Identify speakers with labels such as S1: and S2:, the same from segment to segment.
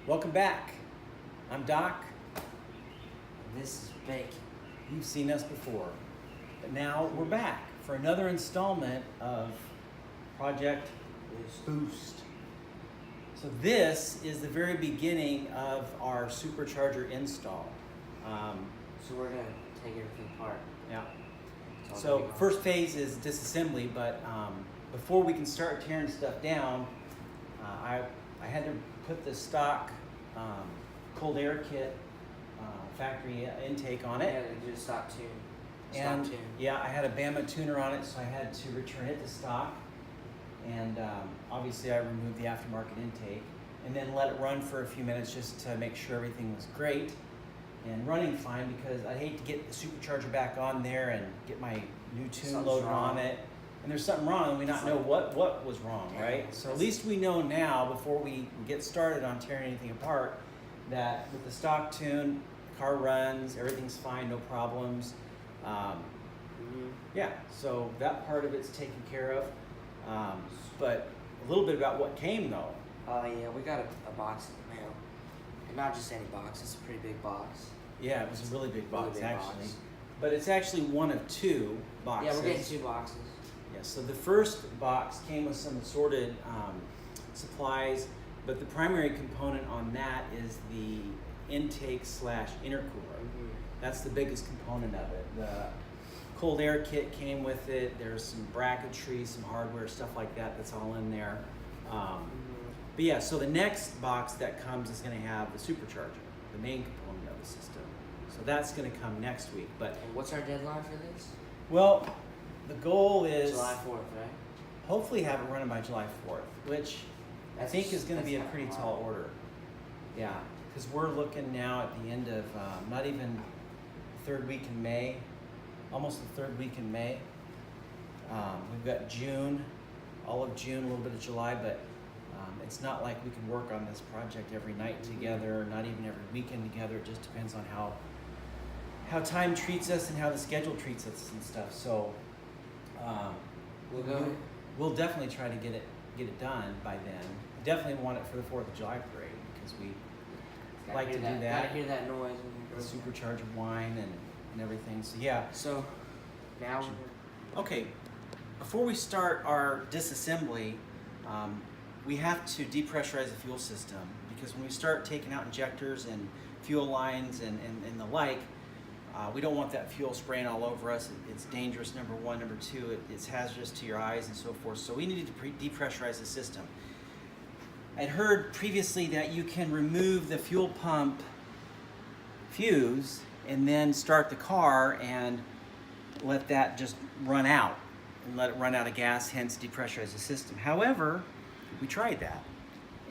S1: Welcome back. I'm Doc.
S2: And this is Bacon.
S1: You've seen us before, but now we're back for another installment of Project Boost. So this is the very beginning of our supercharger install.
S2: So we're gonna take everything apart.
S1: Yeah.
S2: It's all
S1: So
S2: gonna be
S1: first phase is disassembly, but before we can start tearing stuff down, I had to put the stock cold air kit factory intake on
S2: Yeah,
S1: it.
S2: they do a stock tune.
S1: And
S2: Stock tune.
S1: yeah, I had a Bama tuner on it, so I had to return it to stock. And obviously I removed the aftermarket intake and then let it run for a few minutes just to make sure everything was great and running fine, because I hate to get the supercharger back on there and get my new tune
S2: Something's
S1: loaded
S2: wrong.
S1: on it. And there's something wrong and we not know what was wrong,
S2: Yeah.
S1: right? So at least we know now, before we get started on tearing anything apart, that with the stock tune, the car runs, everything's fine, no problems. Yeah, so that part of it's taken care of. But a little bit about what came though.
S2: Yeah, we got a box in the mail. And not just any box, it's a pretty big box.
S1: Yeah, it was a really big box
S2: Really big
S1: actually.
S2: box.
S1: But it's actually one of two boxes.
S2: Yeah, we're getting 2 boxes.
S1: Yeah, so the first box came with some assorted supplies, but the primary component on that is the intake / intercooler. That's the biggest component of it. The cold air kit came with it. There's some bracketry, some hardware, stuff like that that's all in there. But yeah, so the next box that comes is going to have the supercharger, the main component of the system. So that's going to come next week. But
S2: And what's our deadline for this?
S1: well, the goal is
S2: July 4th, right?
S1: hopefully have it running by July 4th, which I think is going to be a
S2: That's
S1: pretty
S2: not
S1: tall
S2: hard.
S1: order. Yeah, because we're looking now at the end of not even the third week in May, almost the third week in May. We've got June, all of June, a little bit of July, but it's not like we can work on this project every night together, not even every weekend together. It just depends on how time treats us and how the schedule treats us and stuff. So we'll definitely try to get it done by then. Definitely want it for the 4th of July parade, because we
S2: Gotta
S1: like
S2: hear
S1: to do
S2: Gotta
S1: that.
S2: hear that noise when
S1: The
S2: you go.
S1: supercharged wine and everything. So yeah.
S2: So, now
S1: Okay, before we start our disassembly, we have to depressurize the fuel system, because when we start taking out injectors and fuel lines and the like, we don't want that fuel spraying all over us. It's dangerous, number one. Number two, it's hazardous to your eyes and so forth. So we needed to depressurize the system. I'd heard previously that you can remove the fuel pump fuse and then start the car and let that just run out and let it run out of gas, hence depressurize the system. However, we tried that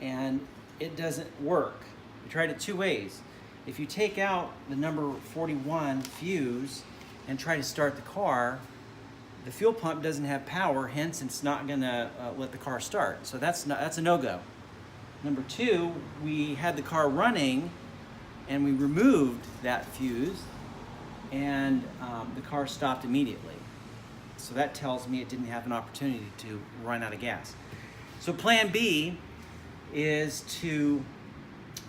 S1: and it doesn't work. We tried it 2 ways. If you take out the number 41 fuse and try to start the car, the fuel pump doesn't have power, hence it's not gonna let the car start. So that's a no-go. Number 2, we had the car running and we removed that fuse and the car stopped immediately. So that tells me it didn't have an opportunity to run out of gas. So plan B is to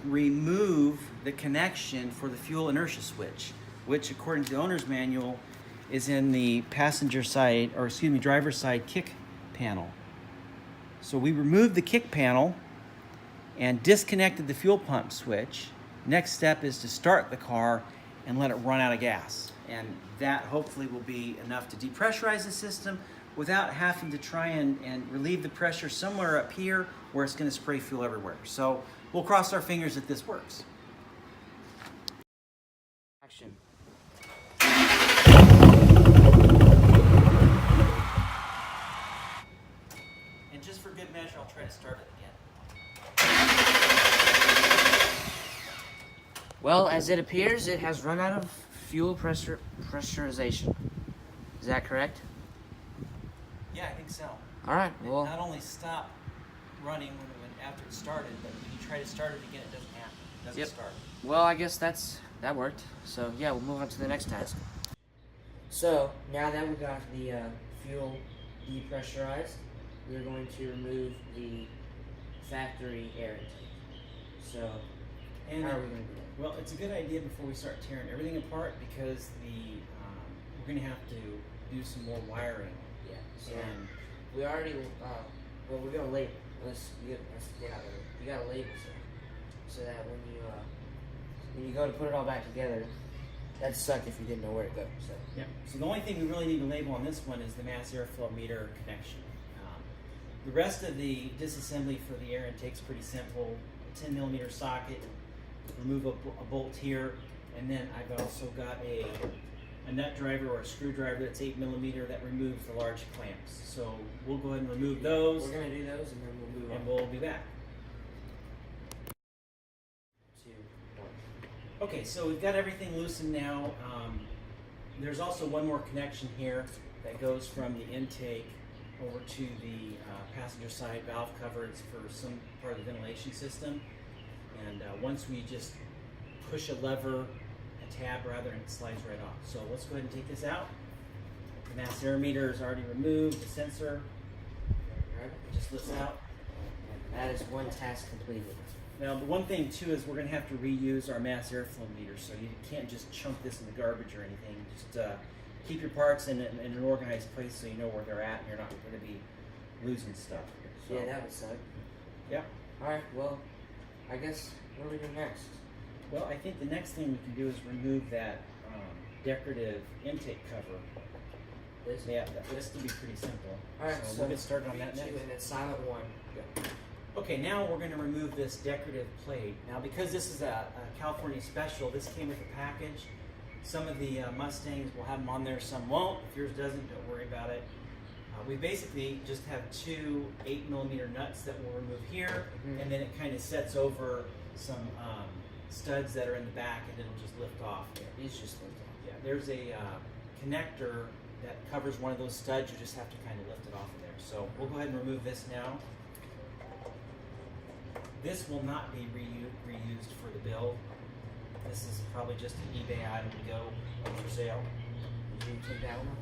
S1: remove the connection for the fuel inertia switch, which according to the owner's manual is in the driver's side kick panel. So we removed the kick panel and disconnected the fuel pump switch. Next step is to start the car and let it run out of gas. And that hopefully will be enough to depressurize the system without having to try and relieve the pressure somewhere up here where it's going to spray fuel everywhere. So we'll cross our fingers that this works.
S2: action.
S1: And just for good measure, I'll try to start it again.
S2: Well, as it appears, it has run out of fuel pressurization. Is that correct?
S1: Yeah, I think so.
S2: All right.
S1: It
S2: Well,
S1: not only stopped running after it started, but when you try to start it again, it doesn't happen. It doesn't
S2: Yep.
S1: start.
S2: well, I guess that worked. So yeah, we'll move on to the next task. So now that we got the fuel depressurized, we're going to remove the factory air intake. So
S1: And
S2: how are we going to do that?
S1: well, it's a good idea before we start tearing everything apart because we're going to have to do some more wiring.
S2: Yeah. So
S1: And
S2: we already well, we're gonna label. Let's get out of it. You gotta label so that when you go to put it all back together, that'd suck if you didn't know where to go. So
S1: yeah. So the only thing we really need to label on this one is the mass airflow meter connection. The rest of the disassembly for the air intake's pretty simple. 10 millimeter socket, remove a bolt here, and then I've also got a nut driver or a screwdriver that's 8 millimeter that removes the large clamps. So we'll go ahead and remove those.
S2: we're gonna do those, and then we'll move on.
S1: And we'll be back.
S2: 2, 1.
S1: Okay, so we've got everything loosened now. There's also one more connection here that goes from the intake over to the passenger side valve cover. It's for some part of the ventilation system. And once we just push a lever, a tab rather, and it slides right off. So let's go ahead and take this out. The mass air meter is already removed. The sensor just lifts out.
S2: And that is one task completed.
S1: Now, the one thing too is we're going to have to reuse our mass airflow meter, so you can't just chunk this in the garbage or anything. Just keep your parts in an organized place so you know where they're at and you're not going to be losing stuff. So,
S2: Yeah, that would suck.
S1: yeah.
S2: All right. Well, I guess what do we do next?
S1: Well, I think the next thing we can do is remove that decorative intake cover.
S2: This?
S1: Yeah, this will be pretty simple.
S2: All right.
S1: So we'll get started on that
S2: 3, 2,
S1: next.
S2: and then silent 1. Go.
S1: Okay, now we're going to remove this decorative plate. Now, because this is a California special, this came with a package. Some of the Mustangs will have them on there, some won't. If yours doesn't, don't worry about it. We basically just have 2 8 millimeter nuts that we'll remove here, and then it kind of sets over some studs that are in the back, and it'll just lift off.
S2: Yeah, these just lift off.
S1: Yeah, there's a connector that covers one of those studs. You just have to kind of lift it off of there. So we'll go ahead and remove this now. This will not be reused for the build. This is probably just an eBay item to go for sale.
S2: Did you take that one off?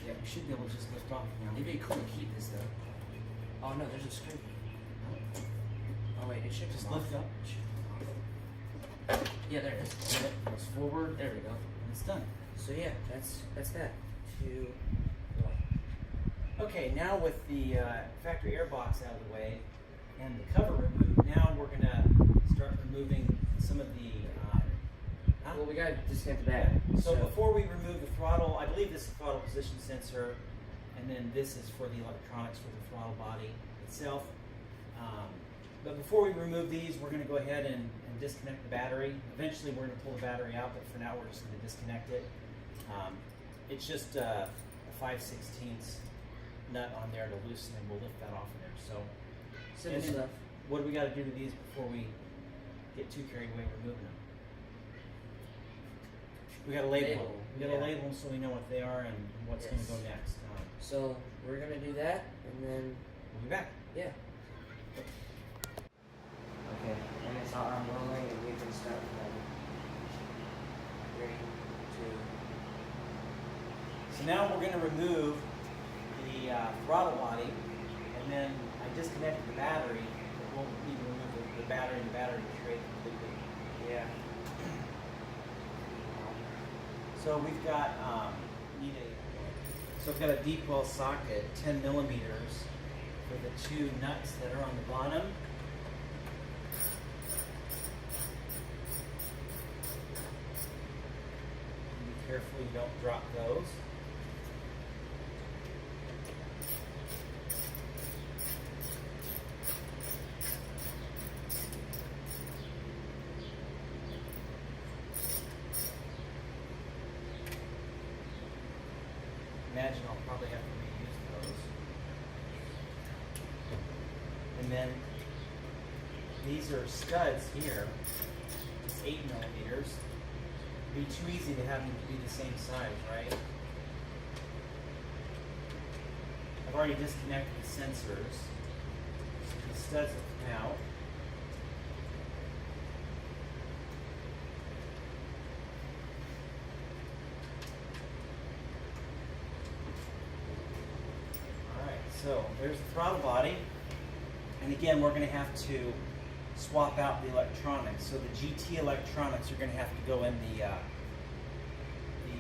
S1: Yeah, we should be able to just lift off now.
S2: It'd be cool to keep this though. Oh no, there's a screw. Oh wait, it should
S1: Just
S2: come
S1: lift
S2: off.
S1: up.
S2: Yeah, there it is.
S1: It goes forward.
S2: There we go.
S1: And it's done.
S2: So yeah, that's that. 2, 1.
S1: Okay, now with the factory air box out of the way and the cover removed, now we're gonna start removing some of the.
S2: Well, we gotta disconnect the battery.
S1: So before we remove the throttle, I believe this is the throttle position sensor, and then this is for the electronics for the throttle body itself. But before we remove these, we're going to go ahead and disconnect the battery. Eventually, we're going to pull the battery out, but for now, we're just going to disconnect it. It's just a 5/16 nut on there to loosen, and we'll lift that off of there. So,
S2: Simple
S1: and then
S2: stuff.
S1: what do we got to do to these before we get too carried away removing them? We got to label them. We got to
S2: Yeah.
S1: label them so we know what they are and what's going to go next.
S2: So we're gonna do that, and then
S1: We'll be back.
S2: yeah. Okay, and it's all I'm rolling, and we can start recording. 3, 2.
S1: So now we're going to remove the throttle body, and then I disconnected the battery, but we'll need to remove the battery and the battery tray completely.
S2: Yeah.
S1: So we've got we've got a deep well socket, 10 millimeters, for the 2 nuts that are on the bottom. Be careful you don't drop those. Imagine I'll probably have to reuse those. And then these are studs here. It's 8 millimeters. It'd be too easy to have them to be the same size, right? I've already disconnected the sensors. So the studs will come out. So there's the throttle body, and again we're going to have to swap out the electronics. So the GT electronics are going to have to go in the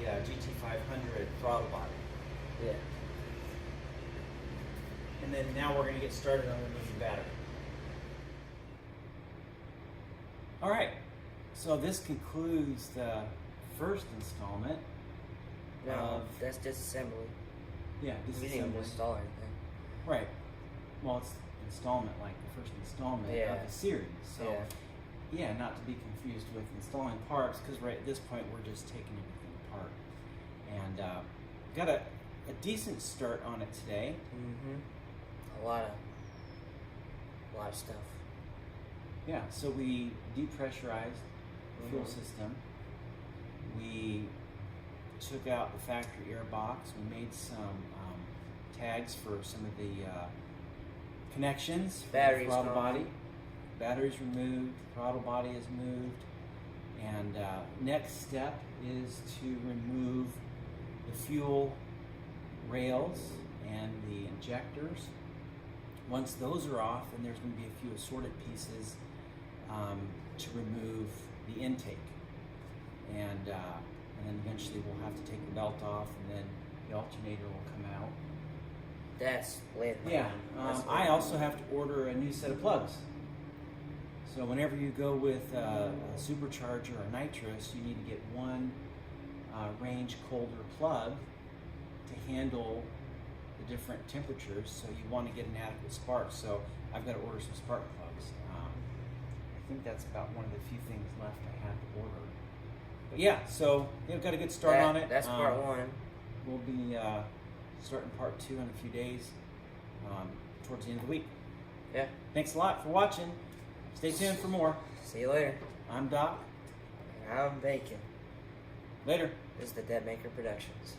S1: GT500 throttle body.
S2: Yeah.
S1: And then now we're going to get started on removing battery. All right, so this concludes the first installment.
S2: No, that's disassembly.
S1: Yeah,
S2: We didn't even
S1: disassembly.
S2: install anything.
S1: Right. Well, it's installment, like the first installment
S2: Yeah.
S1: of the series. So,
S2: Yeah.
S1: yeah, not to be confused with installing parts, because right at this point we're just taking everything apart. And got a decent start on it today.
S2: Mm-hmm. A lot of stuff.
S1: Yeah, so we depressurized the fuel
S2: Mhm.
S1: system. We took out the factory air box. We made some tags for some of the connections for
S2: Batteries
S1: the throttle
S2: gone.
S1: body. Batteries removed, throttle body is moved, and next step is to remove the fuel rails and the injectors. Once those are off, then there's going to be a few assorted pieces to remove the intake, and then eventually we'll have to take the belt off, and then the alternator will come out.
S2: That's later.
S1: Yeah,
S2: That's
S1: I
S2: later.
S1: also have to order a new set of plugs. So whenever you go with a supercharger or nitrous, you need to get one range colder plug to handle the different temperatures. So you want to get an adequate spark. So I've got to order some spark plugs. I think that's about one of the few things left I have to order. But yeah, so they've got a good start on it.
S2: That's part one.
S1: We'll be starting part 2 in a few days, towards the end of the week.
S2: Yeah.
S1: Thanks a lot for watching. Stay tuned for more.
S2: See you later.
S1: I'm Doc.
S2: And I'm Bacon.
S1: Later.
S2: This is the Dead Maker Productions.